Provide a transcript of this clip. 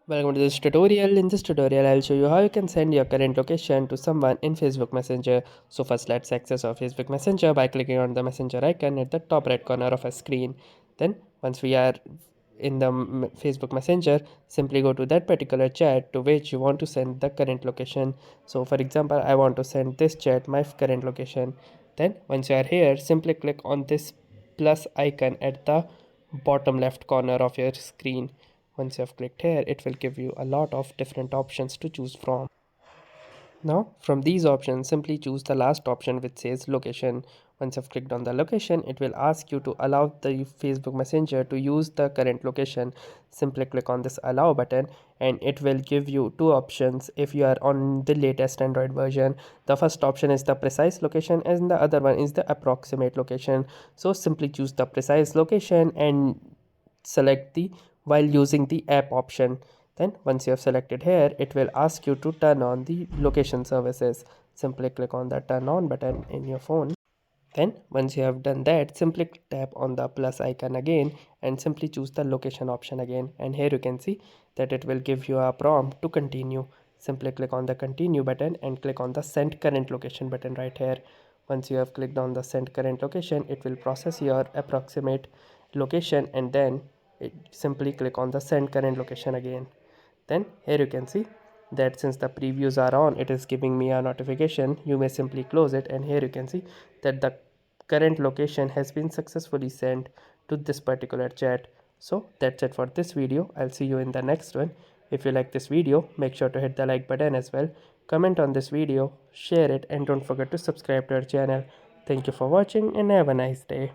Welcome to this tutorial. In this tutorial, I'll show you how you can send your current location to someone in Facebook Messenger. So first, let's access our Facebook Messenger by clicking on the messenger icon at the top right corner of a screen. Then once we are in the Facebook Messenger, simply go to that particular chat to which you want to send the current location. So for example, I want to send this chat my current location. Then once you are here, simply click on this plus icon at the bottom left corner of your screen. Once you have clicked here, it will give you a lot of different options to choose from. Now, from these options, simply choose the last option which says location. Once you've clicked on the location, it will ask you to allow the Facebook Messenger to use the current location. Simply click on this allow button and it will give you two options if you are on the latest Android version. The first option is the precise location and the other one is the approximate location. So simply choose the precise location and select the while using the app option. Then once you have selected here, it will ask you to turn on the location services. Simply click on the turn on button in your phone. Then once you have done that, simply tap on the plus icon again and simply choose the location option again, and here you can see that it will give you a prompt to continue. Simply click on the continue button and click on the send current location button right here. Once you have clicked on the send current location, it will process your approximate location and then simply click on the send current location again. Then here you can see that since the previews are on, it is giving me a notification. You may simply close it, and here you can see that the current location has been successfully sent to this particular chat. So that's it for this video. I'll see you in the next one. If you like this video, make sure to hit the like button as well. Comment on this video, share it, and don't forget to subscribe to our channel. Thank you for watching and have a nice day.